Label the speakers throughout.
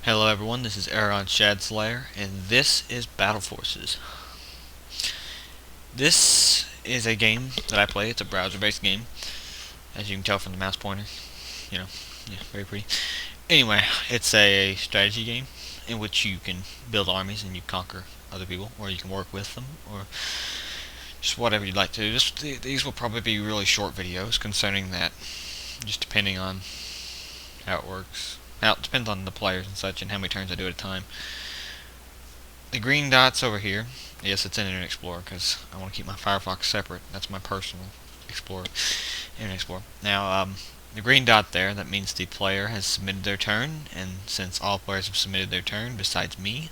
Speaker 1: Hello everyone, this is Aaron Shadslayer, and this is Battle Forces. This is a game that I play. It's a browser-based game, as you can tell from the mouse pointer. You know, yeah, very pretty. Anyway, it's a strategy game in which you can build armies and you conquer other people, or you can work with them, or just whatever you'd like to do. These will probably be really short videos concerning that, just depending on how it works. Now, it depends on the players and such and how many turns I do at a time. The green dots over here, yes, it's Internet Explorer because I want to keep my Firefox separate. That's my personal Explorer, Internet Explorer. Now, the green dot there, that means the player has submitted their turn, and since all players have submitted their turn besides me,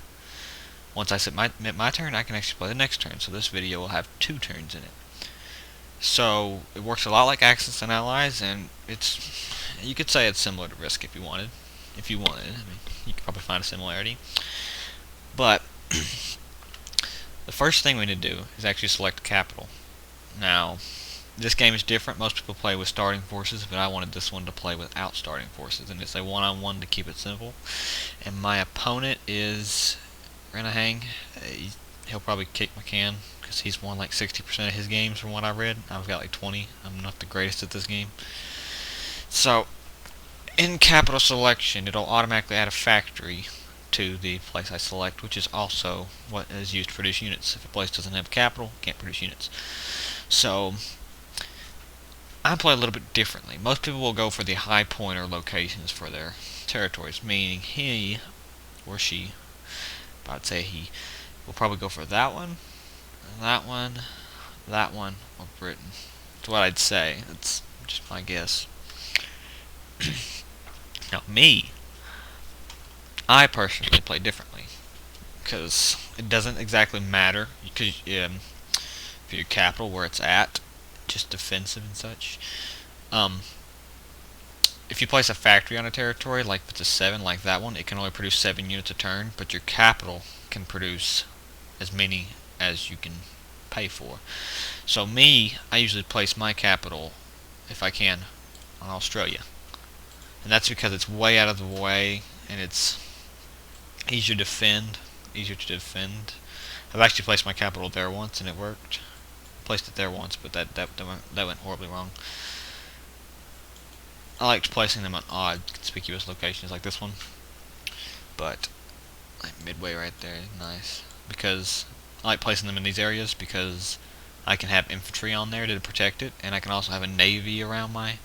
Speaker 1: once I submit my turn, I can actually play the next turn. So this video will have 2 turns in it. So it works a lot like Axis and Allies, and you could say it's similar to Risk if you wanted. I mean, you could probably find a similarity. But the first thing we need to do is actually select capital. Now, this game is different. Most people play with starting forces, but I wanted this one to play without starting forces, and it's a one-on-one to keep it simple. And my opponent is Renahang. He'll probably kick my can because he's won like 60% of his games from what I read. I've got like 20. I'm not the greatest at this game. So, in capital selection, it'll automatically add a factory to the place I select, which is also what is used to produce units. If a place doesn't have capital, it can't produce units. So, I play a little bit differently. Most people will go for the high pointer locations for their territories, meaning he or she, but I'd say he, will probably go for that one, or Britain. That's what I'd say. That's just my guess. Now, I personally play differently because it doesn't exactly matter because if your capital where it's at, just defensive and such. If you place a factory on a territory, like if it's a 7, like that one, it can only produce 7 units a turn, but your capital can produce as many as you can pay for. So I usually place my capital, if I can, on Australia. And that's because it's way out of the way, and it's easier to defend. I've actually placed my capital there once, and it worked. I placed it there once, but that went horribly wrong. I liked placing them on odd, conspicuous locations like this one, but like midway right there is nice because I like placing them in these areas because I can have infantry on there to protect it, and I can also have a navy around my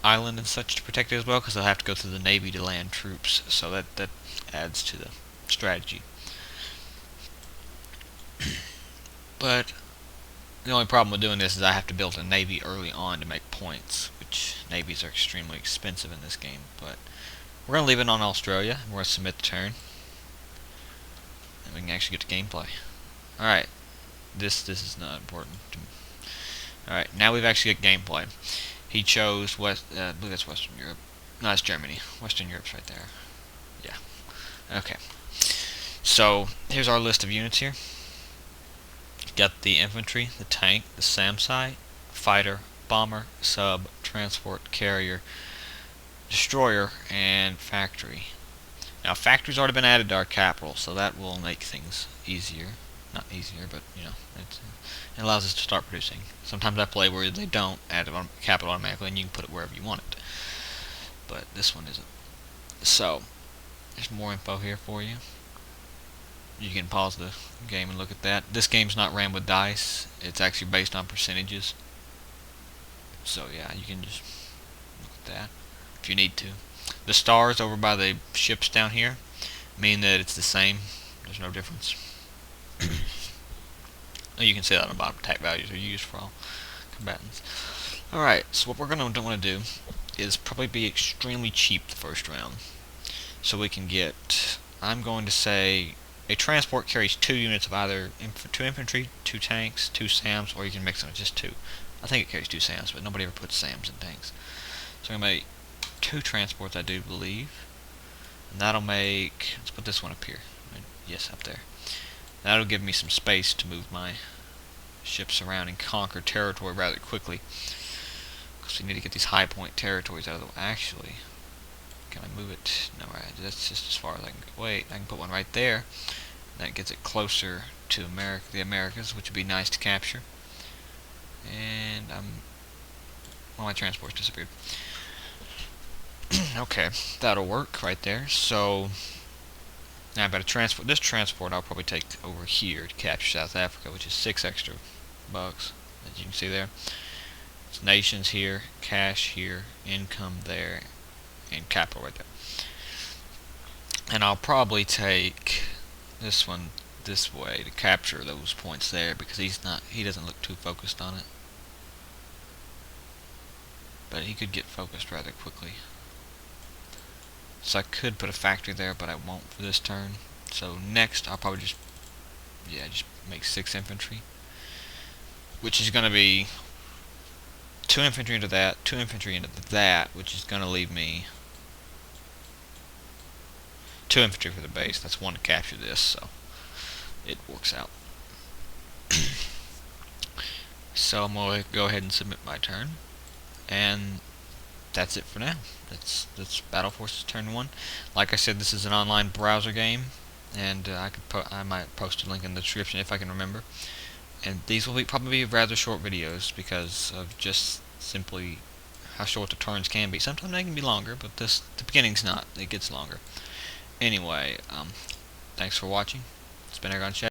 Speaker 1: island and such to protect it as well, because I'll have to go through the navy to land troops, so that adds to the strategy. But the only problem with doing this is I have to build a navy early on to make points, which navies are extremely expensive in this game. But we're going to leave it on Australia, and we're going to submit the turn, and we can actually get to gameplay. Alright, this is not important to me. Alright, now we've actually got gameplay. He chose I believe that's Western Europe. No, it's Germany. Western Europe's right there. Yeah. Okay. So, here's our list of units here. Got the infantry, the tank, the SAM fighter, bomber, sub, transport, carrier, destroyer, and factory. Now, factory's already been added to our capital, so that will make things easier. Not easier, but, you know, it allows us to start producing. Sometimes I play where they don't add it on capital automatically, and you can put it wherever you want it. But this one isn't. So, there's more info here for you. You can pause the game and look at that. This game's not ran with dice. It's actually based on percentages. So, yeah, you can just look at that if you need to. The stars over by the ships down here mean that it's the same. There's no difference. You can see that on the bottom. Attack values are used for all combatants. Alright, so what we're going to want to do is probably be extremely cheap the first round. So we can get, I'm going to say, a transport carries 2 units of either 2 infantry, 2 tanks, 2 SAMs, or you can mix them with just 2. I think it carries 2 SAMs, but nobody ever puts SAMs in tanks. So I'm going to make 2 transports, I do believe. And that'll make, let's put this one up here. Yes, up there. That'll give me some space to move my ships around and conquer territory rather quickly. Because we need to get these high point territories out of the way. Actually, Can I move it? No, right. That's just as far as I can go. Wait, I can put one right there. That gets it closer to the Americas, which would be nice to capture. And well, my transport's disappeared. Okay, that'll work right there. So now I better transport. This transport I'll probably take over here to capture South Africa, which is 6 extra bucks, as you can see there. It's nations here, cash here, income there, and capital right there. And I'll probably take this one this way to capture those points there, because he doesn't look too focused on it. But he could get focused rather quickly. So I could put a factory there, but I won't for this turn. So next I'll probably just make 6 infantry, which is going to be 2 infantry into that, 2 infantry into that, which is going to leave me 2 infantry for the base. That's 1 to capture this, so it works out. So I'm going to go ahead and submit my turn, and that's it for now. That's Battle Forces Turn 1. Like I said, this is an online browser game, and I might post a link in the description if I can remember. And these will probably be rather short videos because of just simply how short the turns can be. Sometimes they can be longer, but the beginning's not. It gets longer. Anyway, thanks for watching. It's been Aragon Chat.